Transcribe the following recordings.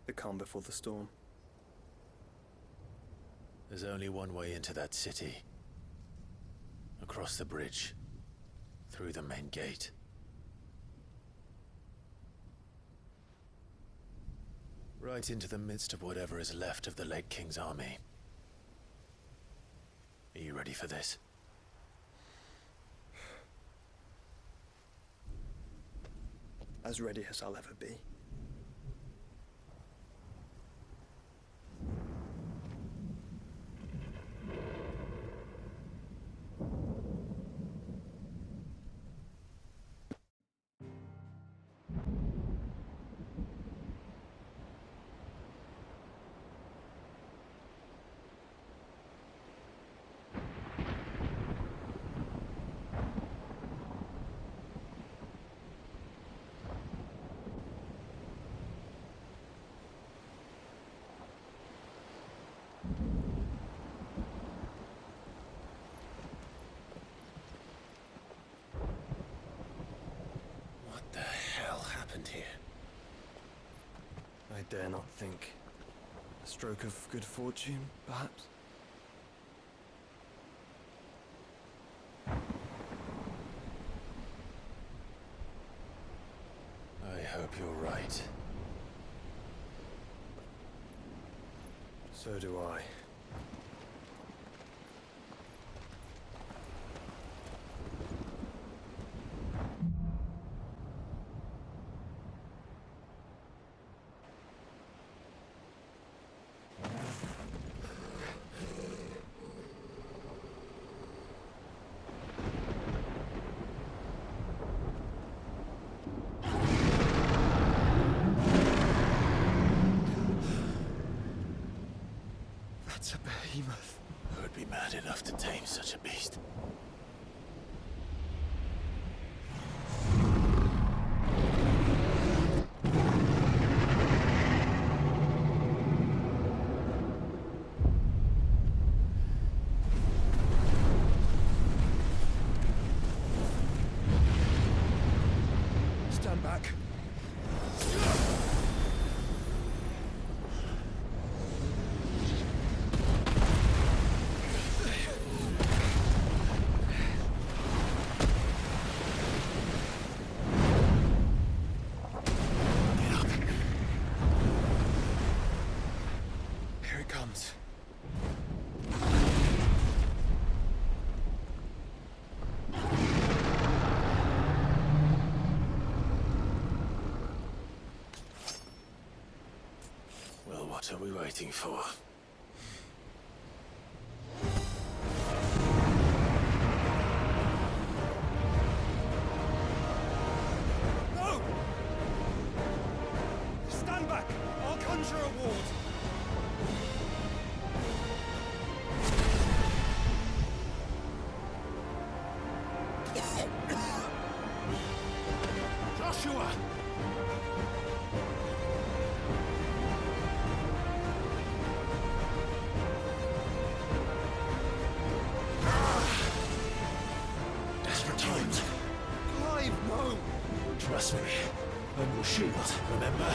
The calm before the storm. There's only one way into that city. Across the bridge. Through the main gate. Right into the midst of whatever is left of the late King's army. Are you ready for this? As ready as I'll ever be. Here. I dare not think. A stroke of good fortune, perhaps? I hope you're right. So do I. That's a behemoth. Who would be mad enough to tame such a beast? Stand back. What are we waiting for? No! Stand back! I'll conjure a ward! Joshua! Trust me, I'm your shield, remember?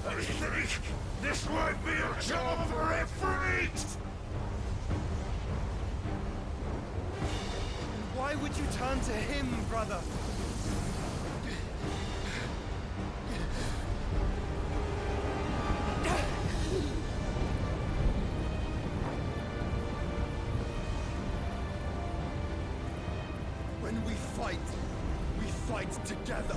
I think this might be a job for a freak! Why would you turn to him, brother? When we fight together.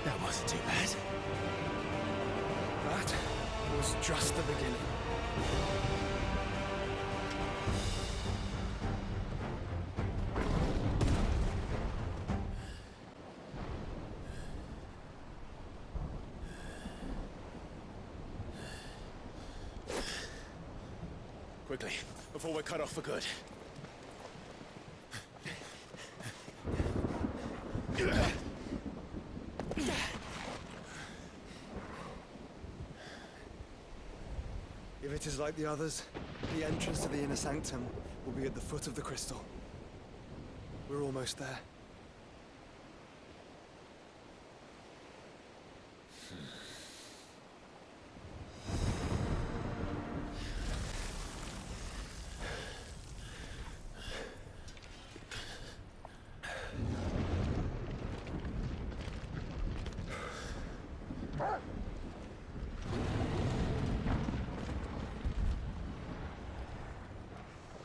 That wasn't too bad. was just the beginning. Quickly, before we're cut off for good. If it is like the others, the entrance to the inner sanctum will be at the foot of the crystal. We're almost there.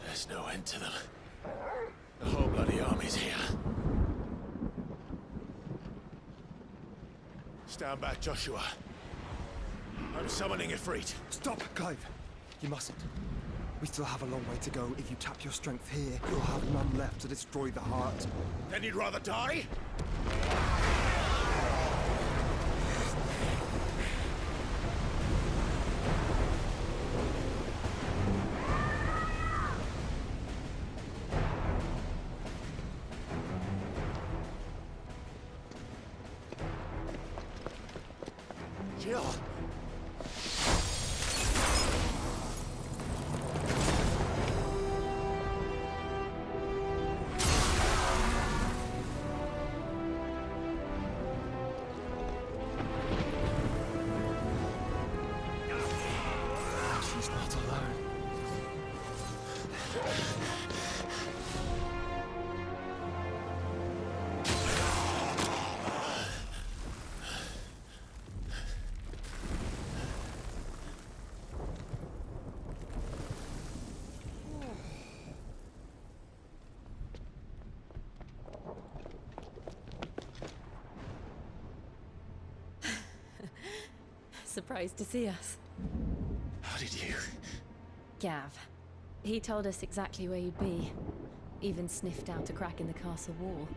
There's no end to them. The whole bloody army's here. Stand back, Joshua. I'm summoning Ifrit. Stop, Clive! You mustn't. We still have a long way to go. If you tap your strength here, you'll have none left to destroy the heart. Then you'd rather die? Jill! She's not alone. Surprised to see us. How did you? Gav. He told us exactly where you'd be. Even sniffed out a crack in the castle wall.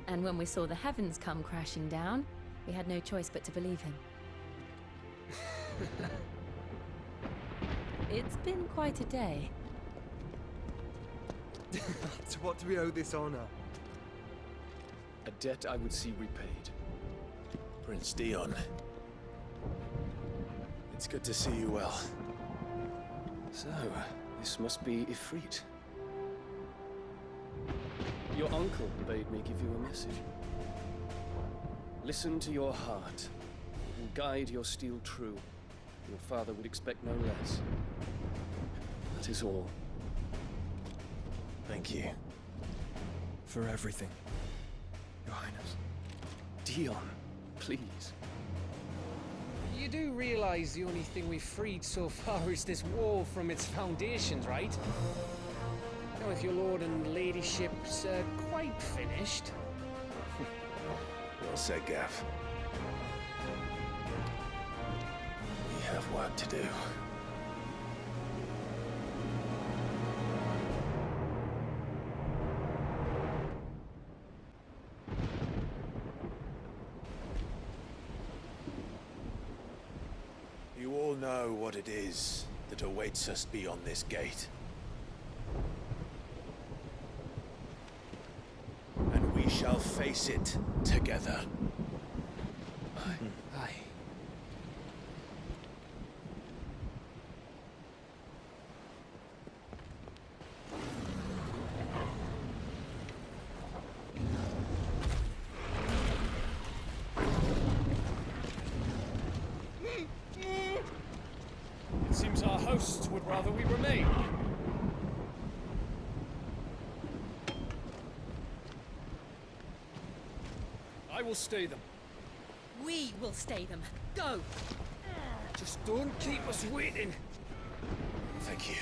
And when we saw the heavens come crashing down, we had no choice but to believe him. It's been quite a day. To what do we owe this honor? A debt I would see repaid. Prince Dion. It's good to see you well. So, this must be Ifrit. Your uncle bade me give you a message. Listen to your heart, and guide your steel true. Your father would expect no less. That is all. Thank you. For everything, Your Highness. Dion, please. You do realize the only thing we've freed so far is this wall from its foundations, right? Now, if your lord and ladyship's quite finished. Well said, Gav. We have work to do. You all know what it is that awaits us beyond this gate. And we shall face it together. Aye. It seems our hosts would rather we remain. I will stay them. We will stay them. Go! Just don't keep us waiting. Thank you.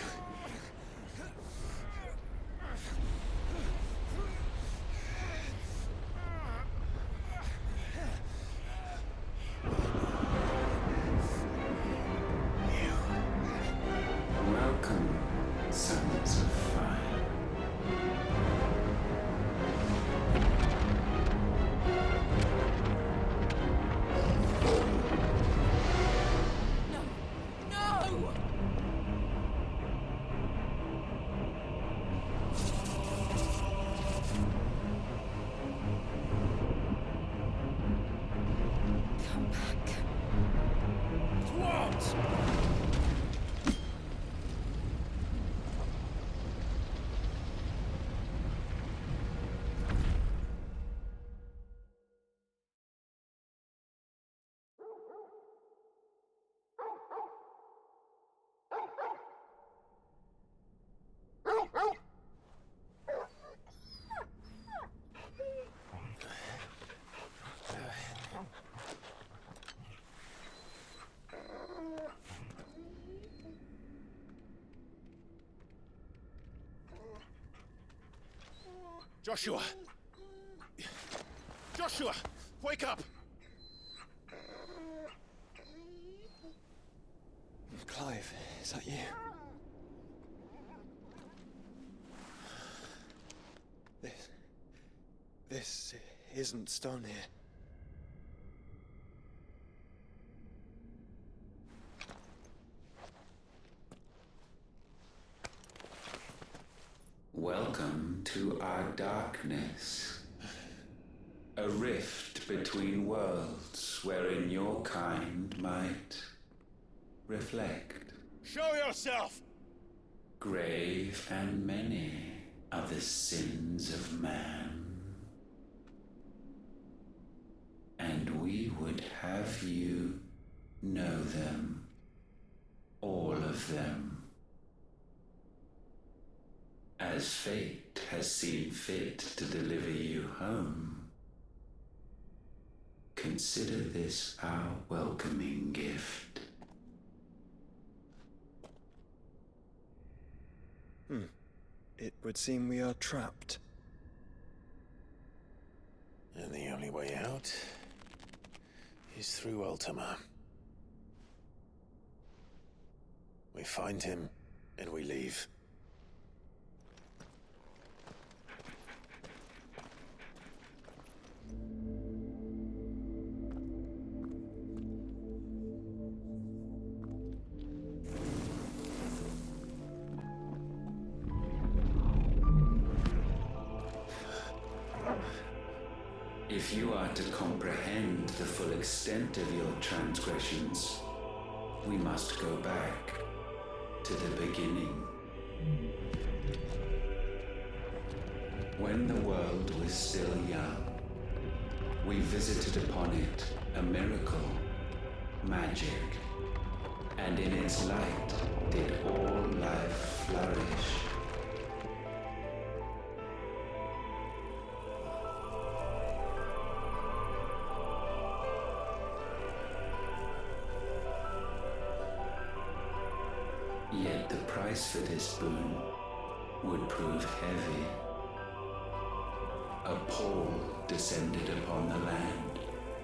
Joshua! Joshua! Wake up! Clive, is that you? This isn't Stonhyrr. Welcome to our darkness. A rift between worlds wherein your kind might reflect. Show yourself! Grave and many are the sins of man. And we would have you know them. All of them. As fate has seen fit to deliver you home, consider this our welcoming gift. It would seem we are trapped. And the only way out is through Artema. We find him, and we leave. If you are to comprehend the full extent of your transgressions, we must go back to the beginning. When the world was still young, we visited upon it a miracle, magic, and in its light did all life flourish. Yet the price for this boon would prove heavy. A pall descended upon the land,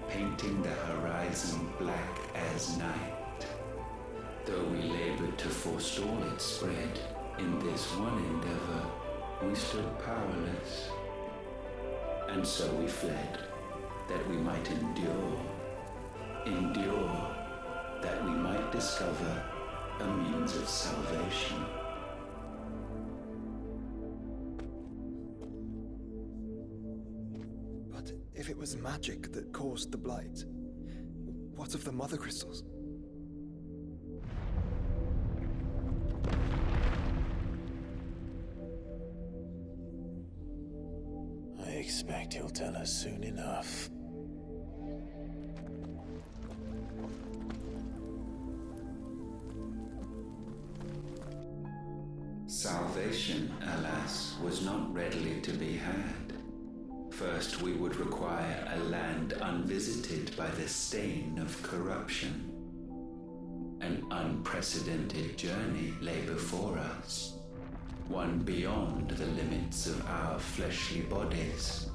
painting the horizon black as night. Though we labored to forestall its spread, in this one endeavor we stood powerless. And so we fled, that we might endure, that we might discover a means of salvation. But if it was magic that caused the blight, what of the mother crystals? I expect he'll tell us soon enough. Salvation, alas, was not readily to be had. First, we would require a land unvisited by the stain of corruption. An unprecedented journey lay before us, one beyond the limits of our fleshly bodies,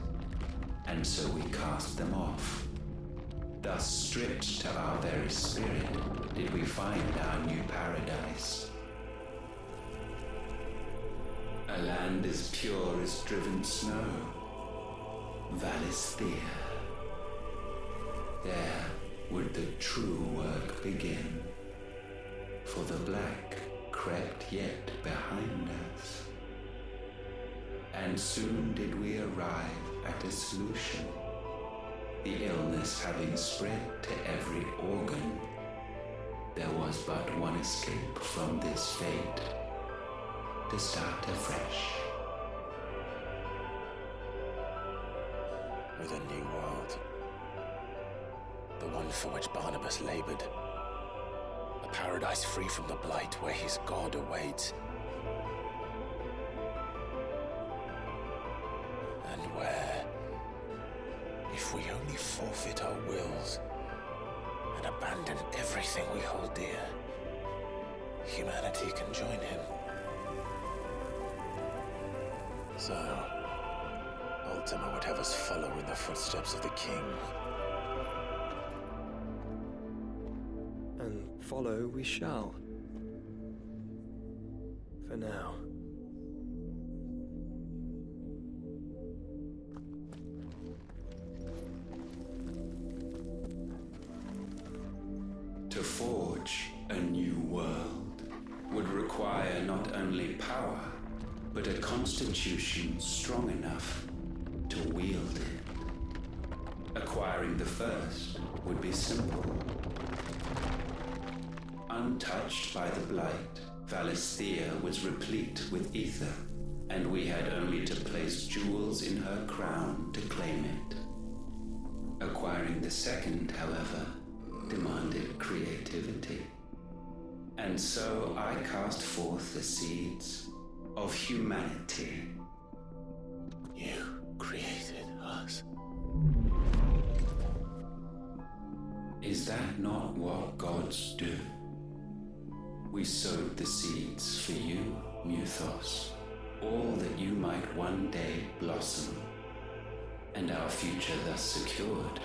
and so we cast them off. Thus, stripped to our very spirit, did we find our new paradise. A land as pure as driven snow, Valisthea. There would the true work begin, for the black crept yet behind us. And soon did we arrive at a solution, the illness having spread to every organ. There was but one escape from this fate, to start afresh. With a new world. The one for which Barnabas labored. A paradise free from the blight where his God awaits. And where, if we only forfeit our wills and abandon everything we hold dear, humanity can join him. So, Artema would have us follow in the footsteps of the king. And follow we shall. For now. To forge a new world would require not only power, but a constitution strong enough to wield it. Acquiring the first would be simple. Untouched by the blight, Valisthea was replete with ether, and we had only to place jewels in her crown to claim it. Acquiring the second, however, demanded creativity. And so I cast forth the seeds of humanity. You created us. Is that not what gods do? We sowed the seeds for you, Muthos, all that you might one day blossom. And our future thus secured,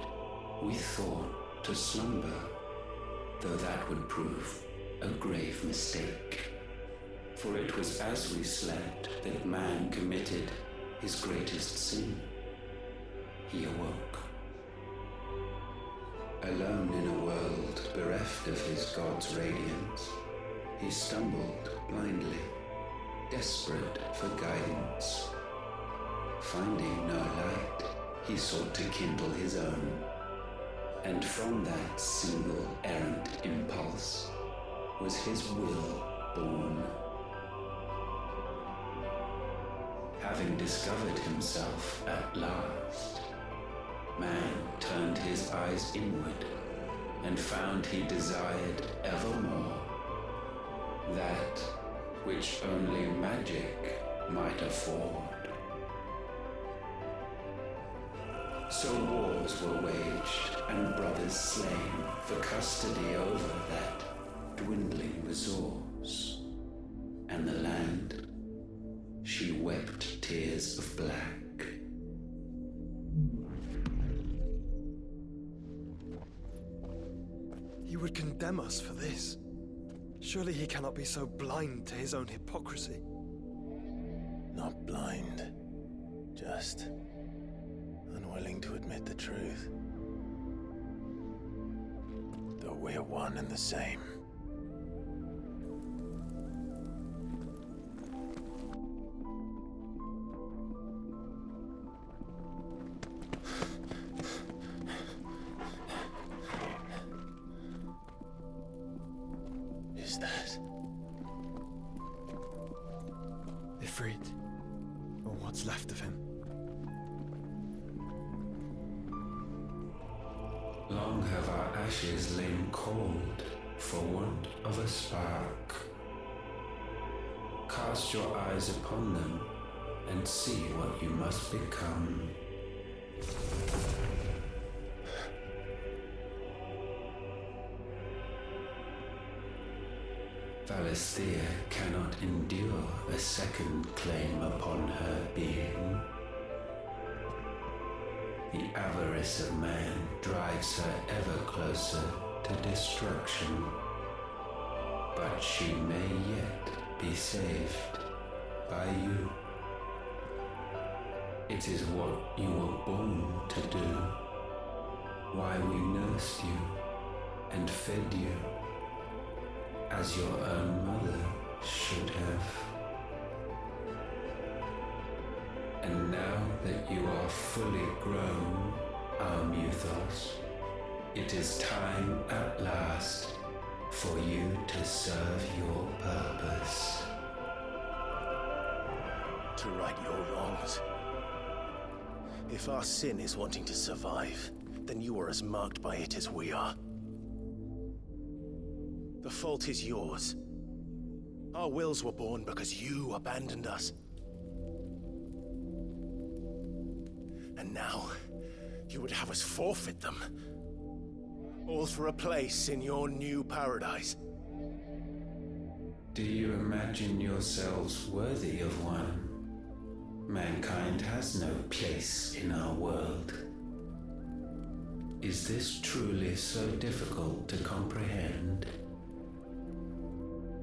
we thought to slumber, though that would prove a grave mistake. For it was as we slept that man committed his greatest sin. He awoke. Alone in a world bereft of his god's radiance, he stumbled blindly, desperate for guidance. Finding no light, he sought to kindle his own. And from that single errant impulse was his will born. Having discovered himself at last, man turned his eyes inward and found he desired evermore that which only magic might afford. So wars were waged and brothers slain for custody over that dwindling resource, and the land, she wept tears of black. He would condemn us for this. Surely he cannot be so blind to his own hypocrisy. Not blind, just unwilling to admit the truth. Though we're one and the same. Is that Ifrit, or what's left of him. Long have our ashes lain cold for want of a spark. Cast your eyes upon them and see what you must become. Valisthea cannot endure a second claim upon her being. The avarice of man drives her ever closer to destruction. But she may yet be saved by you. It is what you were born to do, why we nursed you and fed you, as your own mother should have. And now that you are fully grown, our Muthos, it is time at last for you to serve your purpose. to right your wrongs? If our sin is wanting to survive, then you are as marked by it as we are. The fault is yours. Our wills were born because you abandoned us. And now, you would have us forfeit them. All for a place in your new paradise. Do you imagine yourselves worthy of one? Mankind has no place in our world. Is this truly so difficult to comprehend?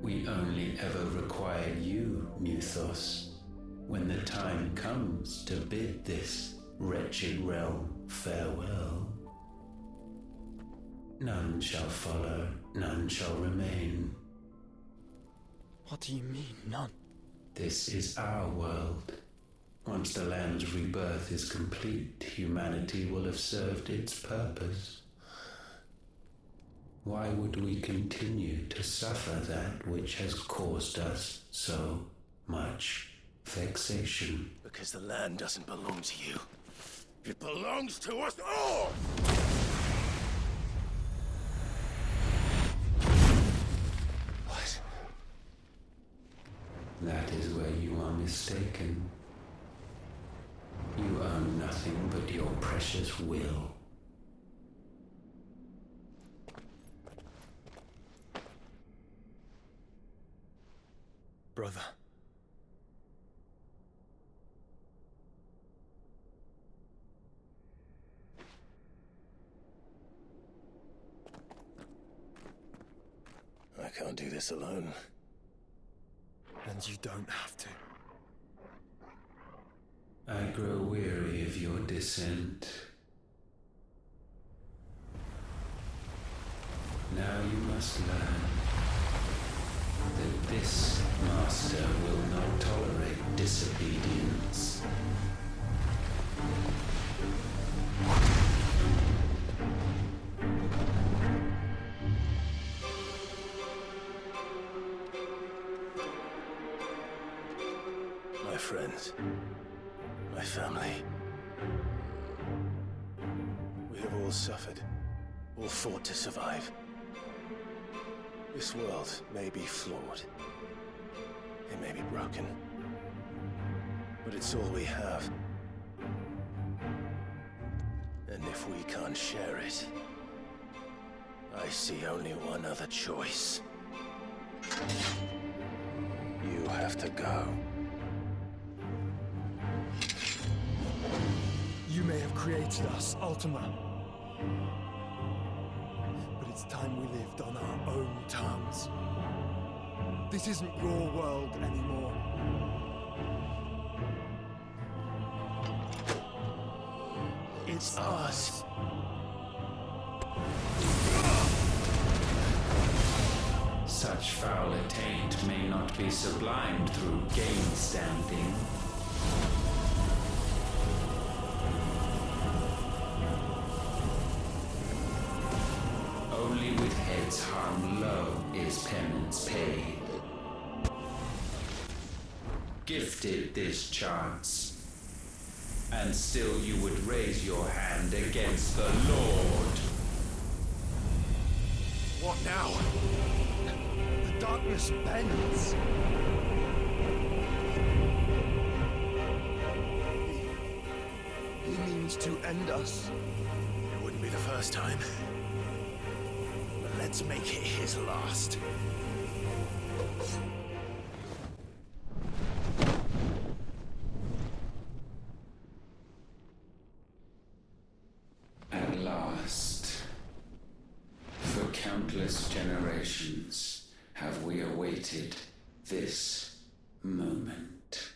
We only ever require you, Muthos, when the time comes to bid this wretched realm farewell. None shall follow, none shall remain. What do you mean, none? This is our world. Once the land's rebirth is complete, humanity will have served its purpose. Why would we continue to suffer that which has caused us so much vexation? Because the land doesn't belong to you. It belongs to us all! What? That is where you are mistaken. You own nothing but your precious will. Brother. I can't do this alone. And you don't have to. I grow weary of your dissent. Now you must learn that this master will not tolerate disobedience. My friends, my family. We have all suffered, all fought to survive. This world may be flawed. It may be broken. But it's all we have. And if we can't share it, I see only one other choice. You have to go. You may have created us, Artema. But it's time we lived on our own terms. This isn't your world anymore. It's ours. Such foul attaint may not be sublimed through gain-standing. Only with heads hung low is penance paid. Gifted this chance, and still you would raise your hand against the Lord. What now? The darkness bends. He means to end us. It wouldn't be the first time. But let's make it his last. At last, for countless generations, have we awaited this moment.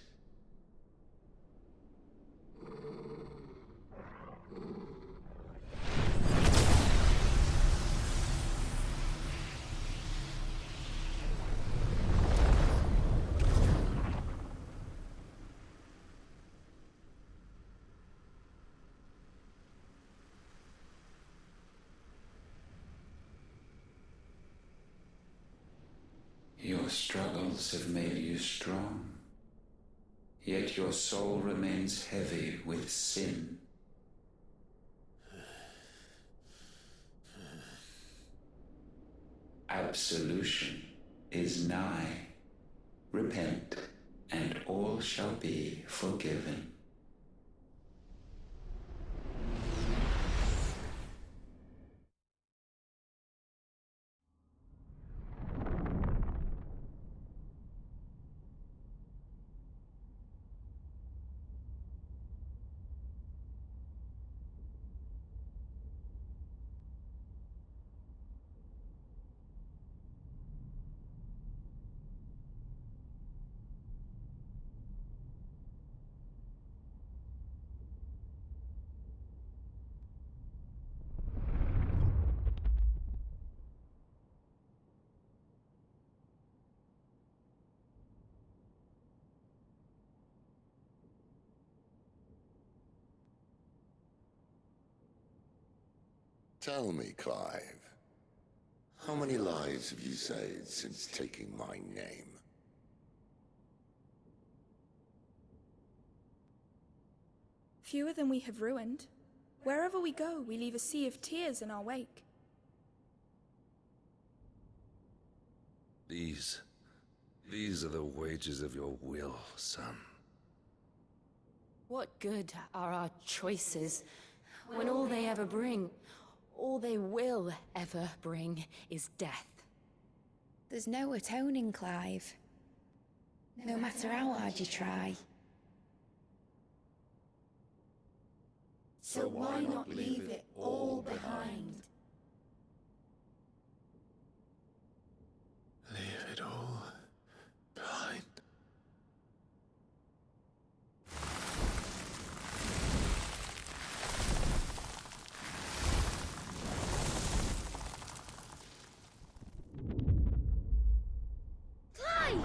Your struggles have made you strong, yet your soul remains heavy with sin. Absolution is nigh. Repent, and all shall be forgiven. Tell me, Clive, how many lives have you saved since taking my name? Fewer than we have ruined. Wherever we go, we leave a sea of tears in our wake. These are the wages of your will, son. What good are our choices when all they ever bring, all they will ever bring, is death? There's no atoning, Clive. No matter how hard you try. So why not leave it all behind? Leave it all behind. Clive!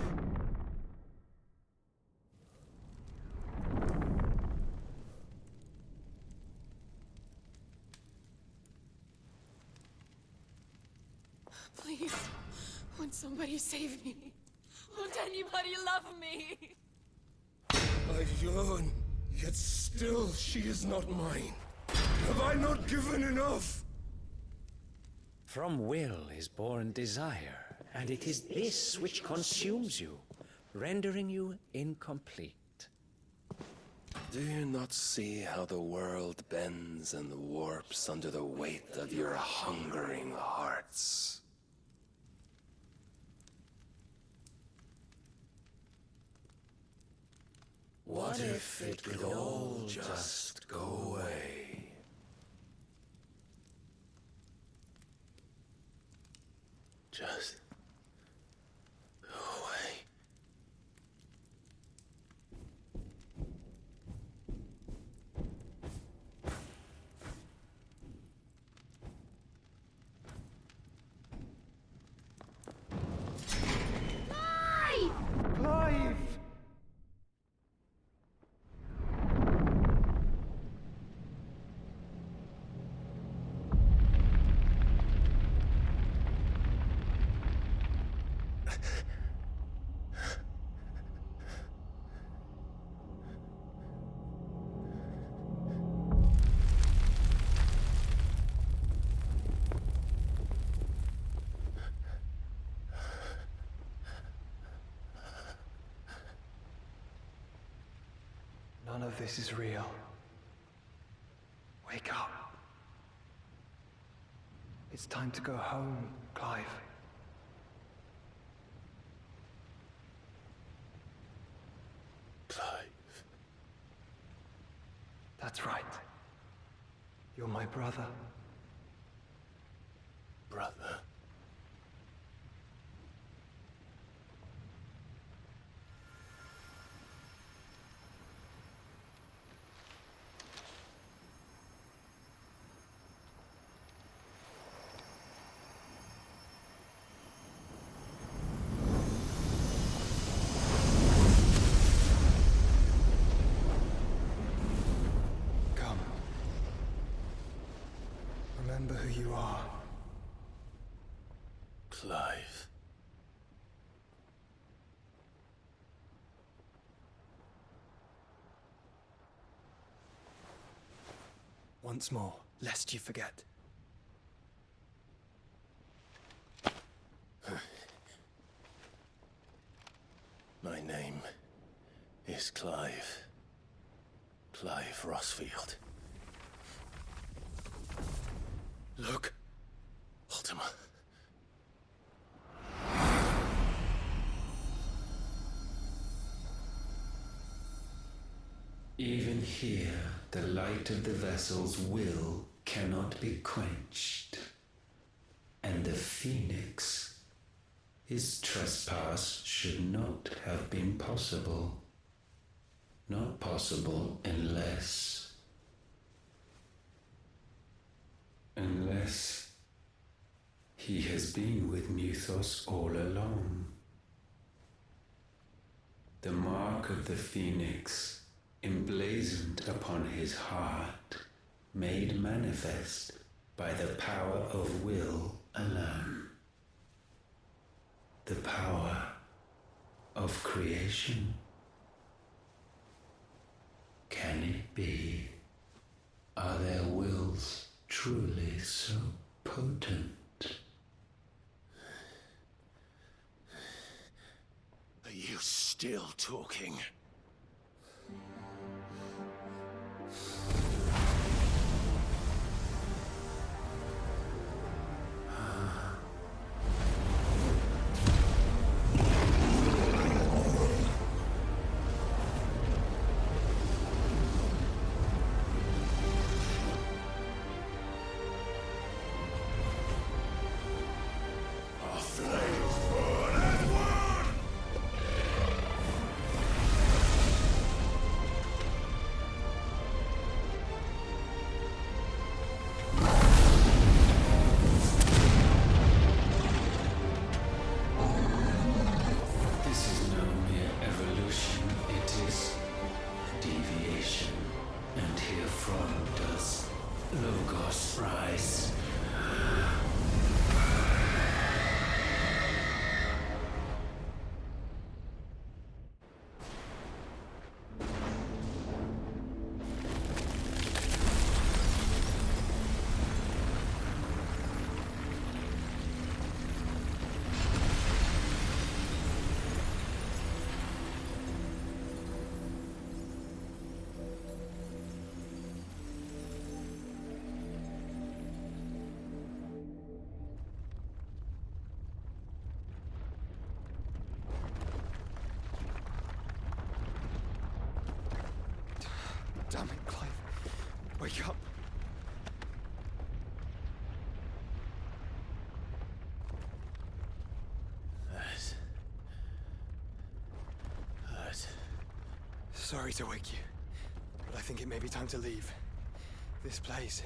Please, won't somebody save me? Won't anybody love me? I yearn, yet still she is not mine. Have I not given enough? From will is born desire, and it is this which consumes you, rendering you incomplete. Do you not see how the world bends and warps under the weight of your hungering hearts? What if it could all just go away? Just go away. Clive! None of this is real. Wake up. It's time to go home, Clive. Clive. That's right. You're my brother. Brother. Come. Remember who you are. Clive. Once more, lest you forget. My name is Clive. Clive Rosfield. Look, Artema. Even here, the light of the vessel's will cannot be quenched. And the Phoenix, his trespass should not have been possible. Not possible unless he has been with Muthos all along. The mark of the Phoenix, emblazoned upon his heart, made manifest by the power of will alone. The power of creation. Can it be? Are their wills truly so potent? Are you still talking? Damn it, Clive. Wake up. Sorry to wake you, but I think it may be time to leave. This place.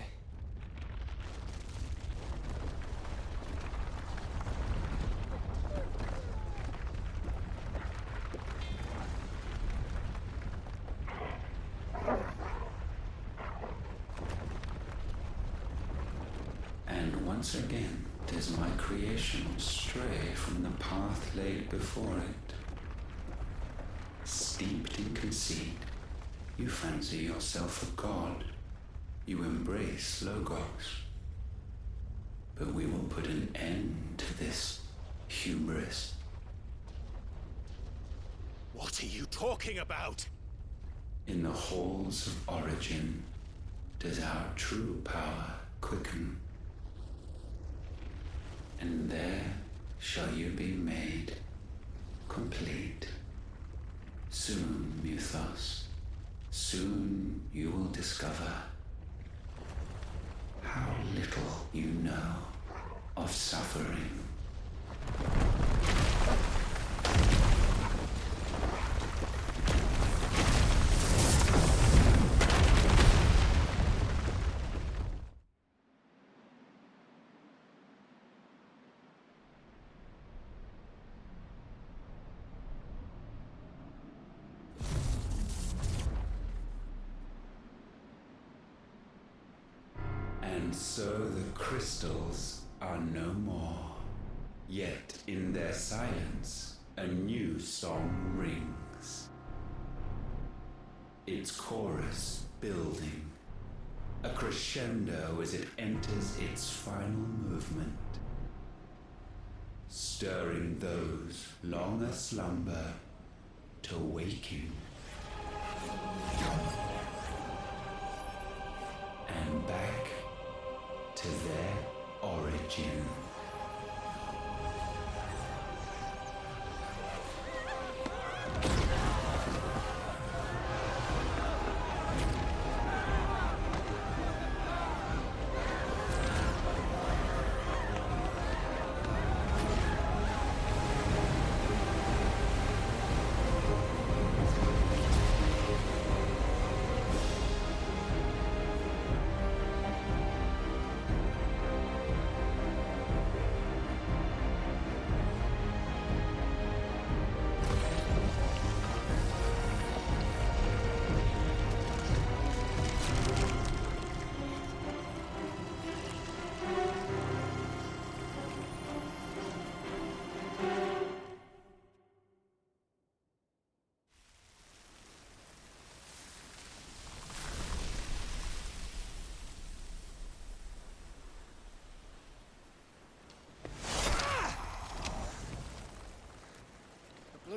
Once again, does my creation stray from the path laid before it? Steeped in conceit, you fancy yourself a god. You embrace Logos. But we will put an end to this hubris. What are you talking about? In the halls of origin, does our true power quicken? And there shall you be made complete. Soon, Muthos, soon you will discover how little you know of suffering. And so the crystals are no more, yet in their silence a new song rings. Its chorus building, a crescendo as it enters its final movement, stirring those long aslumber to waking. And back to their origin.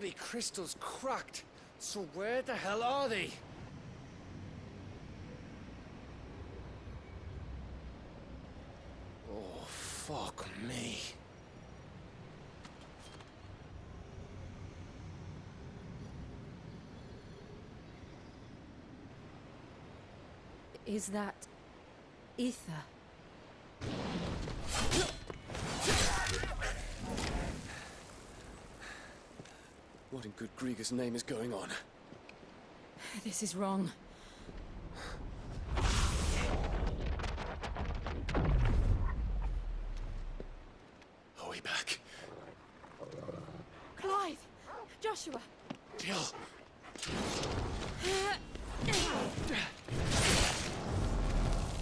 bloody crystal's cracked. So where the hell are they? Oh, fuck me. Is that ether? What in good Grieger's name is going on? This is wrong. Are we back? Clive! Joshua! Jill!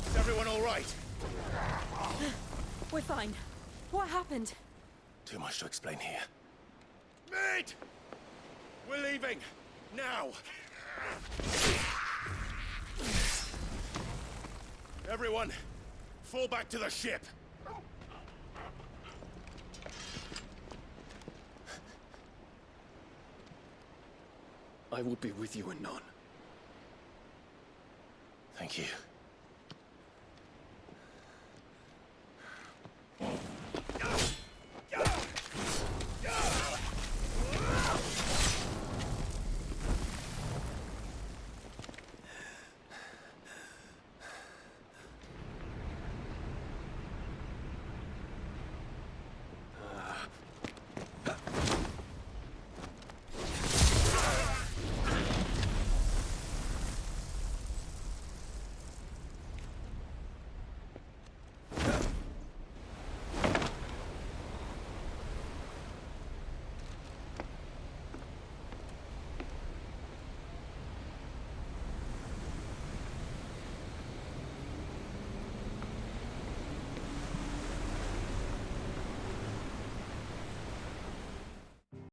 Is everyone all right? We're fine. What happened? Too much to explain here. Mate! We're leaving! Now! Everyone, fall back to the ship! I will be with you anon. Thank you.